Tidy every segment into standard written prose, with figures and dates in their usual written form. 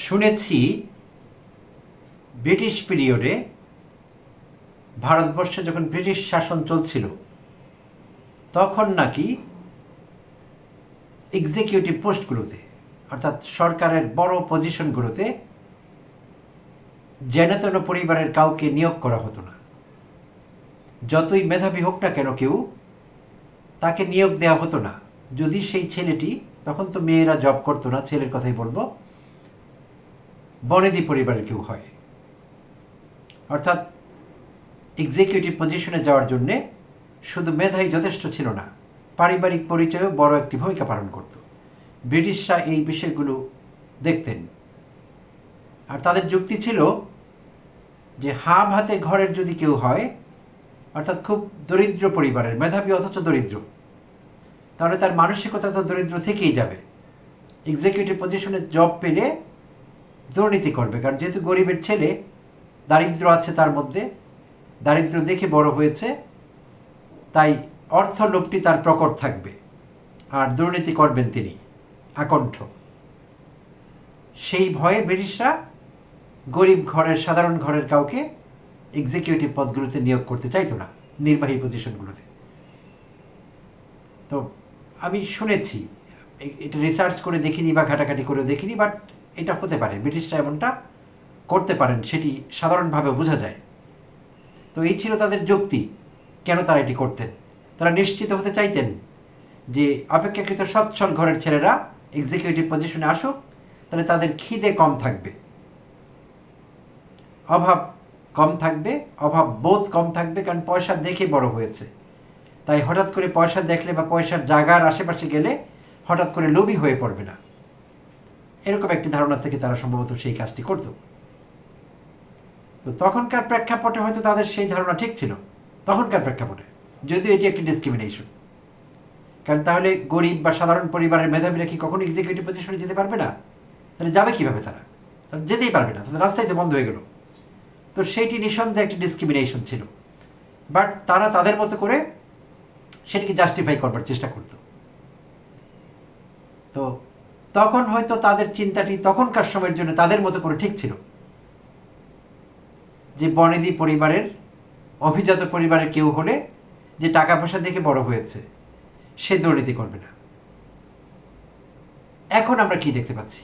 শুনেছি ব্রিটিশ পিরিয়ডে ভারতবর্ষে যখন ব্রিটিশ শাসন চলছিল তখন নাকি এক্সিকিউটিভ পোস্টগুলোতে অর্থাৎ সরকারের বড় পজিশনগুলোতে যেনতেন পরিবারের কাউকে নিয়োগ করা হতো না। যতই মেধাবী হোক না কেন কেউ, তাকে নিয়োগ দেওয়া হতো না যদি সেই ছেলেটি, তখন তো মেয়েরা জব করতো না, ছেলের কথাই বলবো, বনেদি পরিবারের কেউ হয়। অর্থাৎ এক্সিকিউটিভ পজিশনে যাওয়ার জন্যে শুধু মেধাই যথেষ্ট ছিল না, পারিবারিক পরিচয়ও বড় একটি ভূমিকা পালন করত। ব্রিটিশরা এই বিষয়গুলো দেখতেন, আর তাদের যুক্তি ছিল যে হাম হাতে ঘরের যদি কেউ হয়, অর্থাৎ খুব দরিদ্র পরিবারের, মেধাবী অথচ দরিদ্র, তাহলে তার মানসিকতা তো দরিদ্র থেকেই যাবে। এক্সিকিউটিভ পজিশনে জব পেলে দুর্নীতি করবে, কারণ যেহেতু গরিবের ছেলে, দারিদ্র আছে তার মধ্যে, দারিদ্র দেখে বড় হয়েছে, তাই অর্থলোভটি তার প্রকট থাকবে আর দুর্নীতি করবেন তিনি আকণ্ঠ। সেই ভয়ে ব্রিটিশরা গরিব ঘরের, সাধারণ ঘরের কাউকে এক্সিকিউটিভ পদগুলোতে নিয়োগ করতে চাইতো না, নির্বাহী পজিশনগুলোতে। তো আমি শুনেছি, এটা রিসার্চ করে দেখিনি বা ঘাটাঘাটি করে দেখিনি, বাট এটা হতে পারে, ব্রিটিশরা এমনটা করতে পারেন, সেটি সাধারণভাবে বোঝা যায়। তো এই ছিল তাদের যুক্তি, কেন তারা এটি করতেন। তারা নিশ্চিত হতে চাইতেন যে অপেক্ষাকৃত সচ্ছল ঘরের ছেলেরা এক্সিকিউটিভ পজিশনে আসুক, তাহলে তাদের খিদে কম থাকবে, অভাব কম থাকবে, অভাব বোধ কম থাকবে, কারণ পয়সা দেখে বড় হয়েছে। তাই হঠাৎ করে পয়সা দেখলে বা পয়সার জায়গার আশেপাশে গেলে হঠাৎ করে লোভী হয়ে পড়বে না, এরকম একটি ধারণা থেকে তারা সম্ভবত সেই কাজটি করত। তো তখনকার প্রেক্ষাপটে হয়তো তাদের সেই ধারণা ঠিক ছিল, তখনকার প্রেক্ষাপটে, যদিও এটি একটি ডিসক্রিমিনেশন। কারণ তাহলে গরিব বা সাধারণ পরিবারের মেধাবীরা কি কখনো এক্সিকিউটিভ পজিশনে যেতে পারবে না? তাহলে যাবে কীভাবে তারা? যেতেই পারবে না, তাদের রাস্তায় তো বন্ধ হয়ে গেল। তো সেইটি নিঃসন্দেহে একটি ডিসক্রিমিনেশন ছিল, বাট তারা তাদের মতো করে সেটিকে জাস্টিফাই করবার চেষ্টা করত। তো তখন হয়তো তাদের চিন্তাটি তখনকার সময়ের জন্য তাদের মতো করে ঠিক ছিল যে বনেদি পরিবারের, অভিজাত পরিবারের কেউ হলে যে টাকা পয়সা দেখে বড় হয়েছে সে দুর্নীতি করবে না। এখন আমরা কি দেখতে পাচ্ছি,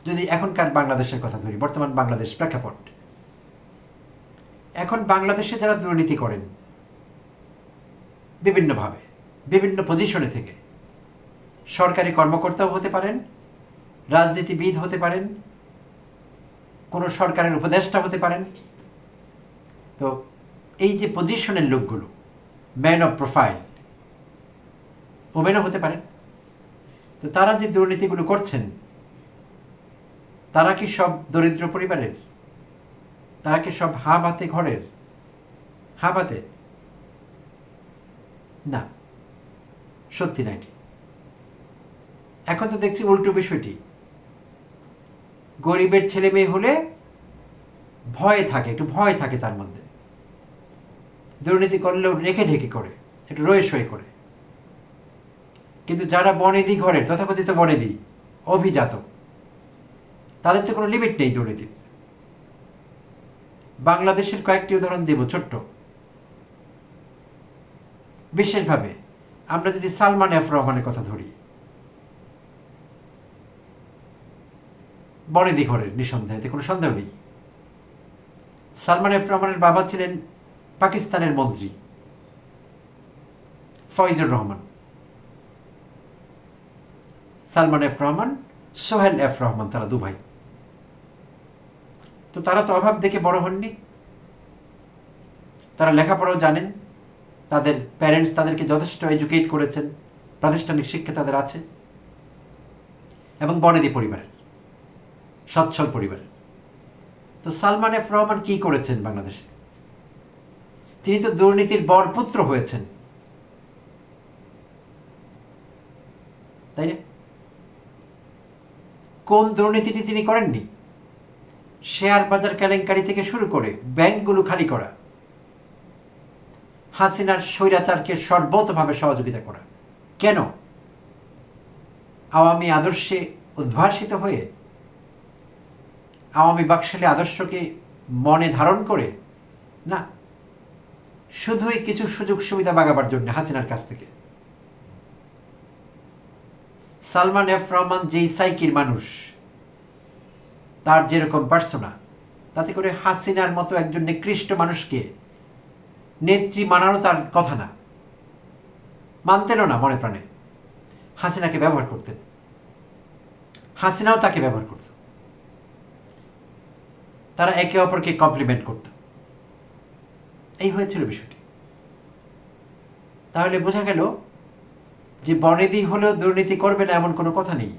যদি এখনকার বাংলাদেশের কথা ধরি, বর্তমান বাংলাদেশ প্রেক্ষাপট, এখন বাংলাদেশে যারা দুর্নীতি করেন বিভিন্নভাবে, বিভিন্ন পজিশনে থেকে, সরকারি কর্মকর্তাও হতে পারেন, রাজনীতিবিদ হতে পারেন, কোনো সরকারের উপদেষ্টা হতে পারেন। তো এই যে পজিশনের লোকগুলো, ম্যান অফ প্রোফাইল, ওমেনও হতে পারেন। তো তারা যে দুর্নীতিগুলো করছেন, তারা কি সব দরিদ্র পরিবারের? তারা কি সব হাম হাতে ঘরের? হাম হাতে না, সত্যি না এটি। এখন তো দেখছি উল্টো বিষয়টি, গরিবের ছেলে মেয়ে হলে ভয় থাকে, একটু ভয় থাকে তার মধ্যে, দুর্নীতি করলেও রেখে ঢেকে করে, একটু রয়ে সয়ে করে। কিন্তু যারা বনেদি ঘরের, তথাকথিত বনেদি, অভিজাত, তাদের তো কোনো লিমিট নেই দুর্নীতির। বাংলাদেশের কয়েকটি উদাহরণ দেব ছোট্ট। বিশেষভাবে আমরা যদি সালমান এফ রহমানের কথা ধরি, বনেদি ঘরের, নিঃসন্দেহে, এতে কোনো সন্দেহ নেই। সালমান এফ রহমানের বাবা ছিলেন পাকিস্তানের মন্ত্রী ফয়জুর রহমান। সালমান এফ রহমান, সোহেল এফ রহমান, তারা দু ভাই। তো তারা তো অভাব দেখে বড় হননি, তারা লেখাপড়াও জানেন, তাদের প্যারেন্টস তাদেরকে যথেষ্ট এডুকেট করেছেন, প্রাতিষ্ঠানিক শিক্ষা তাদের আছে, এবং বনেদি পরিবারের, সচ্ছল পরিবারের। তো সালমান এফ রহমান কী করেছেন বাংলাদেশে? তিনি তো দুর্নীতির বরপুত্র হয়েছেন, তাই না? কোন দুর্নীতিটি তিনি করেননি? শেয়ার বাজার কেলেঙ্কারি থেকে শুরু করে ব্যাংকগুলো খালি করা, হাসিনার স্বৈরাচারকে সর্বতভাবে সহযোগিতা করা। কেন? আওয়ামী আদর্শে উদ্ভাসিত হয়ে, আওয়ামী বাকশালী আদর্শকে মনে ধারণ করে না, শুধুই কিছু সুযোগ সুবিধা বাগাবার জন্য হাসিনার কাছ থেকে। সালমান এফ রহমান যেই সাইকির মানুষ, তার যেরকম পার্সোনা, তাতে করে হাসিনার মতো একজন নিকৃষ্ট মানুষকে নেত্রী মানানো তার কথা না, মানতেনও না মনে প্রাণে। হাসিনাকে ব্যবহার করতেন, হাসিনাও তাকে ব্যবহার করত, তারা একে অপরকে কমপ্লিমেন্ট করত। এই হয়েছিল বিষয়টি। তাহলে বোঝা গেল যে বনেদি হলেও দুর্নীতি করবে না এমন কোনো কথা নেই।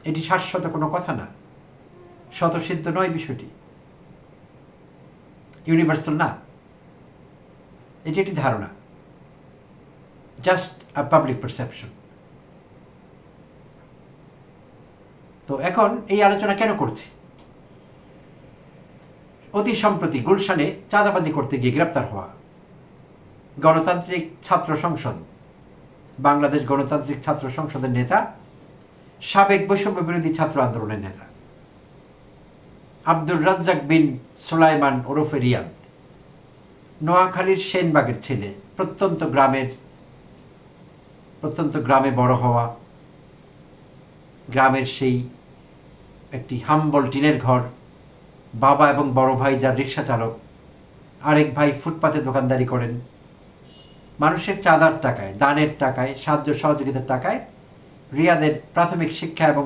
এটি শাশ্বত কোনো কথা না, স্বতঃসিদ্ধ নয় বিষয়টি, ইউনিভার্সাল না, এটি একটি ধারণা, জাস্ট আ পাবলিক পারসেপশন। তো এখন এই আলোচনা কেন করছি? অতি সম্প্রতি গুলশানে চাঁদাবাজি করতে গিয়ে গ্রেপ্তার হওয়া গণতান্ত্রিক ছাত্র সংসদ, বাংলাদেশ গণতান্ত্রিক ছাত্র সংসদের নেতা, সাবেক বৈষম্য বিরোধী ছাত্র আন্দোলনের নেতা আব্দুর রাজ্জাক বিন সুলাইমান ওরফে রিয়াদ, নোয়াখালীর সেনবাগের ছেলে, প্রত্যন্ত গ্রামে বড় হওয়া, গ্রামের সেই একটি হাম্বল টিনের ঘর, বাবা এবং বড় ভাই যার রিক্সা চালক, আরেক ভাই ফুটপাতে দোকানদারি করেন। মানুষের চাঁদার টাকায়, দানের টাকায়, সাহায্য সহযোগিতার টাকায় রিয়াদের প্রাথমিক শিক্ষা এবং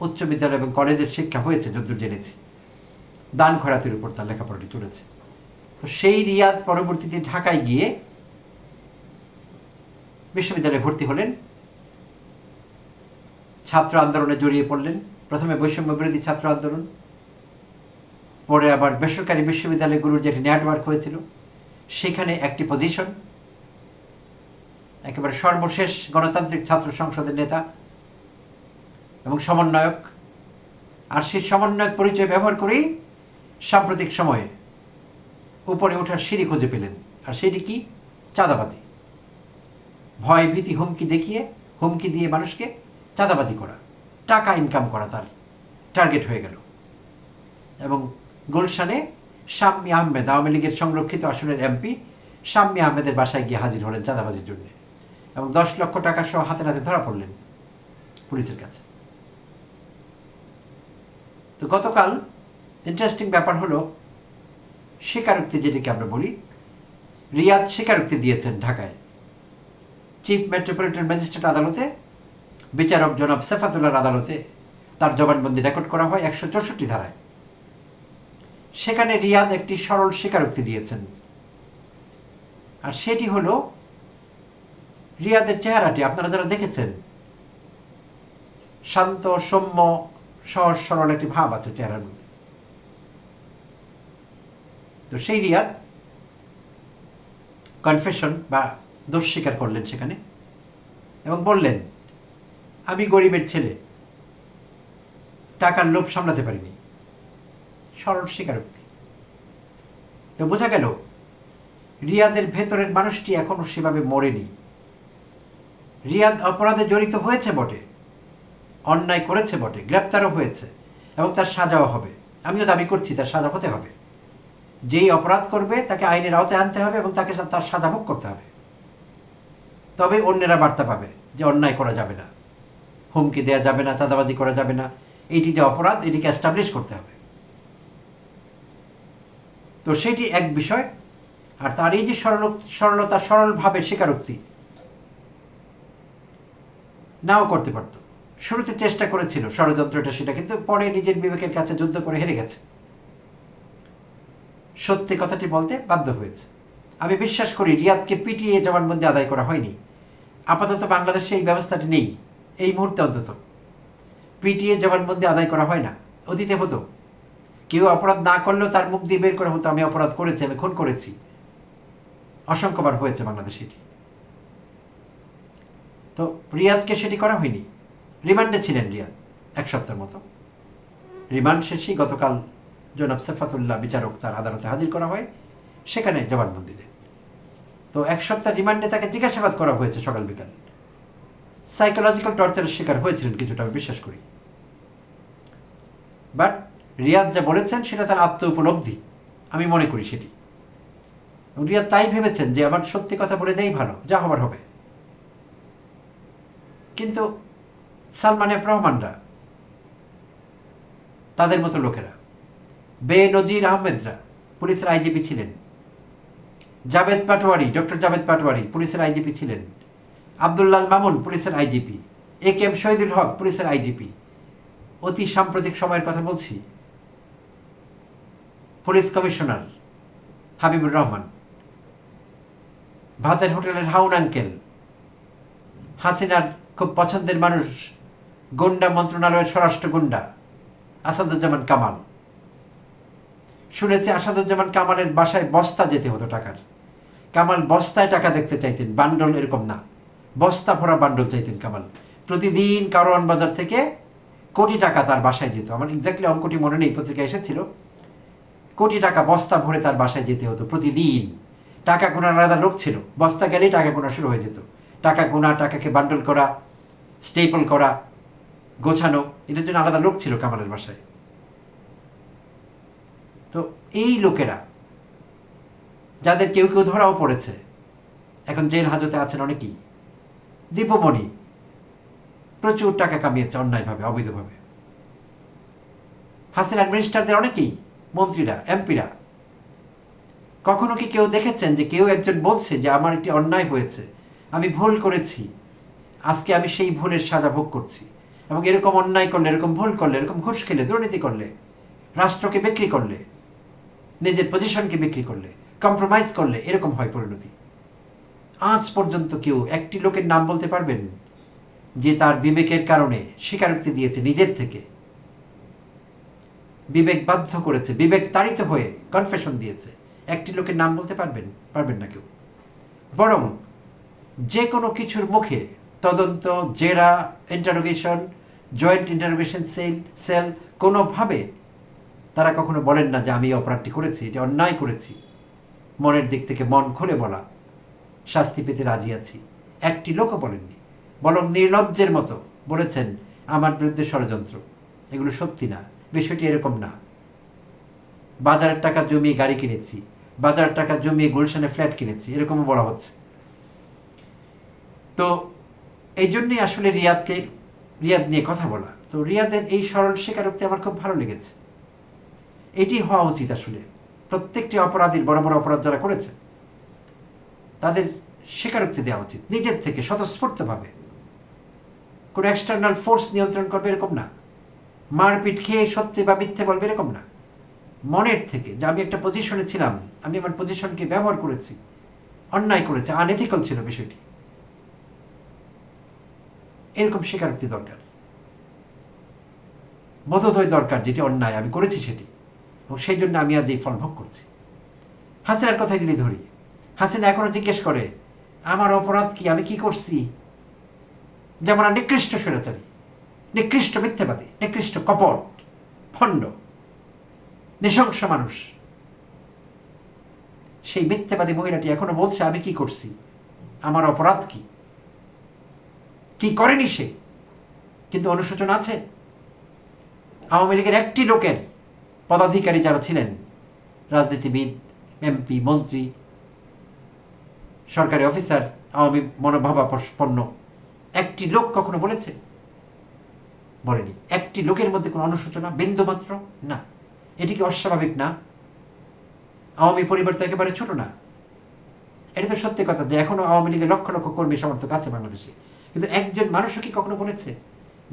উচ্চ বিদ্যালয় এবং কলেজের শিক্ষা হয়েছে যতদূর জেনেছি। দান খয়রাতের উপর তার লেখাপড়াটি চলেছে। তো সেই রিয়াদ পরবর্তীতে ঢাকায় গিয়ে বিশ্ববিদ্যালয়ে ভর্তি হলেন, ছাত্র আন্দোলনে জড়িয়ে পড়লেন। প্রথমে বৈষম্য বিরোধী ছাত্র আন্দোলন, পরে আবার বেসরকারি বিশ্ববিদ্যালয়গুলোর যে নেটওয়ার্ক হয়েছিল সেখানে একটি পজিশন, একেবারে সর্বশেষ গণতান্ত্রিক ছাত্র সংসদের নেতা এবং সমন্বয়ক। আর সেই সমন্বয়ক পরিচয় ব্যবহার করেই সাম্প্রতিক সময়ে উপরে ওঠার সিঁড়ি খুঁজে পেলেন। আর সেটি কি? চাঁদাবাজি, ভয় ভীতি হুমকি দিয়ে মানুষকে চাঁদাবাজি করা, টাকা ইনকাম করা তার টার্গেট হয়ে গেল। এবং গুলশানে শাম্মী আহমেদ, আওয়ামী লীগের সংরক্ষিত আসনের এমপি শাম্মী আহমেদের বাসায় গিয়ে হাজির হলেন চাঁদাবাজির জন্য, এবং 10 লক্ষ টাকা সহ হাতে নাতে ধরা পড়লেন পুলিশের কাছে। তো গতকাল ইন্টারেস্টিং ব্যাপার হলো, স্বীকারোক্তি যেটিকে আমরা বলি, রিয়াদ স্বীকারোক্তি দিয়েছেন ঢাকায় চিফ মেট্রোপলিটন ম্যাজিস্ট্রেট আদালতে, বিচারক জনাব সেফাতুল্লাহর আদালতে তার জবানবন্দি রেকর্ড করা হয় 164 ধারায়। সেখানে রিয়াদ একটি সরল স্বীকারোক্তি দিয়েছেন। আর সেটি হলো, রিয়াদের চেহারাটি আপনারা যারা দেখেছেন, শান্ত, সৌম্য, সহজ সরল একটি ভাব আছে চেহারার মধ্যে। তো সেই রিয়াদ কনফেশন বা দোষ স্বীকার করলেন সেখানে এবং বললেন, আমি গরিবের ছেলে, টাকার লোভ সামলাতে পারিনি। সরল স্বীকারোক্তি। তো বোঝা গেল রিয়াদের ভেতরের মানুষটি এখনো সেভাবে মরেনি। রিয়াদ অপরাধে জড়িত হয়েছে বটে, অন্যায় করেছে বটে, গ্রেপ্তারও হয়েছে এবং তার সাজাও হবে। আমিও দাবি করছি তার সাজা হতে হবে। যেই অপরাধ করবে তাকে আইনের আওতায় আনতে হবে এবং তাকে তার সাজা ভোগ করতে হবে। তবে অন্যেরা বার্তা পাবে যে অন্যায় করা যাবে না, হুমকি দেওয়া যাবে না, চাঁদাবাজি করা যাবে না, এইটি যে অপরাধ এটিকে এস্টাবলিশ করতে হবে। তো সেটি এক বিষয়। আর তার এই যে সরলতা, সরলভাবে স্বীকারোক্তি নাও করতে পারত। শুরুতে চেষ্টা করেছিল ষড়যন্ত্রটা সেটা, কিন্তু পরে নিজের বিবেকের কাছে যুদ্ধ করে হেরে গেছে, সত্যি কথাটি বলতে বাধ্য হয়েছে। আমি বিশ্বাস করি রিয়াদকে পিটিয়ে জবানবন্দি আদায় করা হয়নি। আপাতত বাংলাদেশে এই ব্যবস্থাটি নেই, এই মুহূর্তে অন্তত পিটিয়ে জবানবন্দি আদায় করা হয় না। অতীতে হতো, কেউ অপরাধ না করলেও তার মুখ দিয়ে বের করা হতো, আমি অপরাধ করেছি, আমি খুন করেছি। অসংখ্যবার হয়েছে বাংলাদেশে এটি। তো রিয়াদকে সেটি করা হয়নি। রিমান্ডে ছিলেন রিয়াদ 1 সপ্তাহের মতো। রিমান্ড শেষেই গতকাল জনাব সেফাতুল্লাহ বিচারক তার আদালতে হাজির করা হয়, সেখানে জবানবন্দি দেন। তো 1 সপ্তাহ রিমান্ডে তাকে জিজ্ঞাসাবাদ করা হয়েছে সকাল বিকাল। সাইকোলজিক্যাল টর্চারের শিকার হয়েছিলেন কিছুটা, আমি বিশ্বাস করি। বাট রিয়াদ যা বলেছেন সেটা তার আত্ম উপলব্ধি, আমি মনে করি সেটি। রিয়াদ তাই ভেবেছেন যে আমার সত্যি কথা বলে দেই ভালো, যা হবার হবে। কিন্তু সালমান এফ রহমানরা, তাদের মতো লোকেরা, বেনজির আহমেদরা পুলিশের আইজিপি ছিলেন, জাভেদ পাটোয়ারি, ডক্টর জাভেদ পাটোয়ারি পুলিশের আইজিপি ছিলেন, আব্দুল্লাহ মামুন পুলিশের আইজিপি, এম শহীদুল হক পুলিশের আইজিপি। অতি সাম্প্রতিক সময়ের কথা বলছি, পুলিশ কমিশনার হাবিবুর রহমান, ভাতের হোটেলের হাউন আঙ্কেল, হাসিনার খুব পছন্দের মানুষ, গুন্ডা মন্ত্রণালয়ের স্বরাষ্ট্র গুন্ডা আসাদুজ্জামান কামাল। শুনেছি আসাদুজ্জামান কামালের বাসায় বস্তা যেতে হতো টাকার। কামাল বস্তায় টাকা দেখতে চাইতেন, বান্ডল এরকম না, বস্তা ভরা বান্ডল চাইতেন কামাল। প্রতিদিন কারওয়ান বাজার থেকে কোটি টাকা তার বাসায় যেত। আমার এক্স্যাক্টলি অঙ্কটি মনে নেই, পত্রিকায় এসেছিল। কোটি টাকা বস্তা ভরে তার বাসায় যেতে হতো প্রতিদিন। টাকা গোনার আলাদা লোক ছিল, বস্তা গেলেই টাকা গোনা শুরু হয়ে যেত। টাকা গোনা, টাকাকে বান্ডল করা, স্টেপল করা, গোছানো, এটার জন্য আলাদা লোক ছিল কামালের বাসায়। তো এই লোকেরা, যাদের কেউ কেউ ধরাও পড়েছে, এখন জেল হাজতে আছেন অনেকেই। দীপমণি প্রচুর টাকা কামিয়েছে অন্যায়ভাবে, অবৈধভাবে। হাসিনার মিনিস্টারদের অনেকেই, মন্ত্রীরা, এমপিরা। কখনো কি কেউ দেখেছেন যে কেউ একজন বলছে যে আমার একটি অন্যায় হয়েছে, আমি ভুল করেছি, আজকে আমি সেই ভুলের সাজা ভোগ করছি? এবং এরকম অন্যায় করলে, এরকম ভুল করলে, এরকম ঘুষ খেলে, দুর্নীতি করলে, রাষ্ট্রকে বিক্রি করলে, নিজের পজিশনকে বিক্রি করলে, কম্প্রোমাইজ করলে এরকম হয় পরিণতি। আজ পর্যন্ত কেউ একটি লোকের নাম বলতে পারবেন যে তার বিবেকের কারণে স্বীকারোক্তি দিয়েছে, নিজের থেকে বিবেক বাধ্য করেছে, বিবেক তাড়িত হয়ে কনফেশন দিয়েছে? একটি লোকের নাম বলতে পারবেন? পারবেন না কেউ। বরং যে কোনো কিছুর মুখে তদন্ত, জেরা, ইন্টারোগেশন, জয়েন্ট ইন্টারোগেশন সেল, কোনোভাবে তারা কখনো বলেন না যে আমি এই অপরাধটি করেছি, এটা অন্যায় করেছি। মনের দিক থেকে মন খুলে বলা, শাস্তি পেতে রাজি আছি, একটি লোকও বলেননি। বরং নির্লজ্জের মতো বলেছেন আমার বিরুদ্ধে ষড়যন্ত্র। এগুলো সত্যি না, বিষয়টি এরকম না। বাজারের টাকা জমিয়ে গাড়ি কিনেছি, বাজারের টাকা জমিয়ে গুলশানে ফ্ল্যাট কিনেছি, এরকমও বলা হচ্ছে। তো এই জন্যই আসলে রিয়াদ নিয়ে কথা বলা। তো রিয়াদের এই সরল স্বীকারোক্তি আমার খুব ভালো লেগেছে। এটি হওয়া উচিত আসলে। প্রত্যেকটি অপরাধীর, বড় বড় অপরাধ যারা করেছে, তাদের স্বীকারোক্তি দেওয়া উচিত নিজের থেকে, স্বতঃস্ফূর্তভাবে। কোনো এক্সটার্নাল ফোর্স নিয়ন্ত্রণ করবে এরকম না, মারপিট খেয়ে সত্যি বা মিথ্যে বলবে এরকম না। মনের থেকে যে আমি একটা পজিশনে ছিলাম, আমি আমার পজিশনকে ব্যবহার করেছি, অন্যায় করেছি, আনএথিক্যাল ছিল বিষয়টি, এরকম স্বীকারোক্তি দরকার। বোধোদয় দরকার, যেটি অন্যায় আমি করেছি সেটি, এবং সেই জন্য আমি আজ এই ফল ভোগ করছি। হাসিনার কথাই যদি ধরি, হাসিনা এখনো জিজ্ঞেস করে আমার অপরাধ কি, আমি কি করছি? যেমন নিকৃষ্ট স্বৈরাচারী, নিকৃষ্ট মিথ্যাবাদী, নিকৃষ্ট কপট, ভণ্ড, নৃশংস মানুষ। সেই মিথ্যাবাদী মহিলাটি এখনো বলছে আমি কি করছি, আমার অপরাধ কি, কি করেনি সে? কিন্তু অনুশোচনা আছে। আওয়ামী লীগের একটি লোকের পদাধিকারী যারা ছিলেন, রাজনীতিবিদ, এমপি, মন্ত্রী, সরকারি অফিসার, আওয়ামী মনোভাবাপন্ন একটি লোক কখনো বলেছে? বলেনি। একটি লোকের মধ্যে কোনো অনুশোচনা বিন্দুমাত্র না। এটি কি অস্বাভাবিক না? আওয়ামী পরিবার তো একেবারে ছোট না। এটা তো সত্যি কথা যে এখনো আওয়ামী লীগের লক্ষ লক্ষ কর্মী সমর্থক আছে বাংলাদেশে, কিন্তু একজন মানুষও কি কখনো বলেছে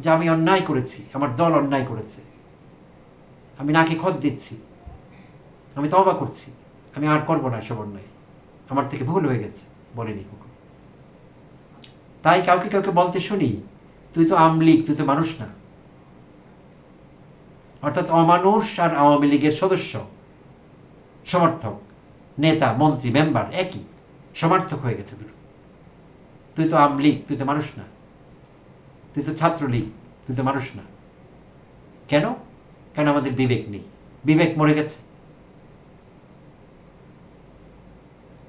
যে আমি অন্যায় করেছি, আমার দল অন্যায় করেছে, আমি নাকি খত দিচ্ছি, আমি তওবা করছি, আমি আর করবো না এসব অন্যায়, আমার থেকে ভুল হয়ে গেছে? বলেনি কখনো। তাই কাউকে কাউকে বলতে শুনি তুই তো আওয়ামী লীগ, তুই তো মানুষ না। অর্থাৎ অমানুষ আর আওয়ামী লীগের সদস্য, সমর্থক, নেতা, মন্ত্রী, মেম্বার একই, সমার্থক হয়ে গেছে দুটো। তুই তো আওয়ামী লীগ, তুই তো মানুষ না। তুই তো ছাত্রলীগ, তুই তো মানুষ না। কেন? কেন আমাদের বিবেক নেই, বিবেক মরে গেছে।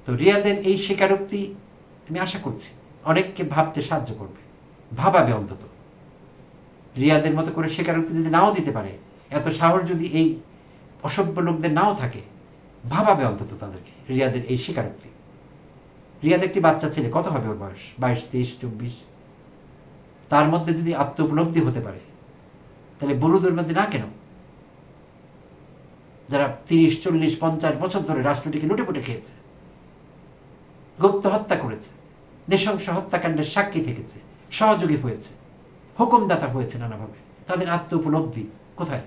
তো রিয়াদের এই স্বীকারোক্তি আমি আশা করছি অনেককে ভাবতে সাহায্য করবে, ভাবাবে অন্তত। রিয়াদের মতো করে স্বীকারোক্তি যদি নাও দিতে পারে, এত সাহস যদি এই অসভ্য লোকদের নাও থাকে, ভাবাবে অন্তত তাদেরকে রিয়াদের এই স্বীকারোক্তি। রিয়াদ একটি বাচ্চা ছেলে, কত হবে ওর বয়স? 22, 23, 24। তার মধ্যে যদি আত্ম উপলব্ধি হতে পারে, তাহলে বুড়োদের মধ্যে না কেন? যারা 30, 40, 50 বছর ধরে রাষ্ট্রটিকে লুটেপুটে খেয়েছে, গুপ্ত হত্যা করেছে, নৃশংস হত্যাকাণ্ডের সাক্ষী থেকেছে, সহযোগী হয়েছে, হুকুমদাতা হয়েছে নানাভাবে, তাদের আত্ম উপলব্ধি কোথায়?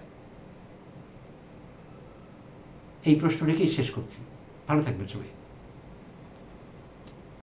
এই প্রশ্ন রেখেই শেষ করছি। ভালো থাকবেন সবাই।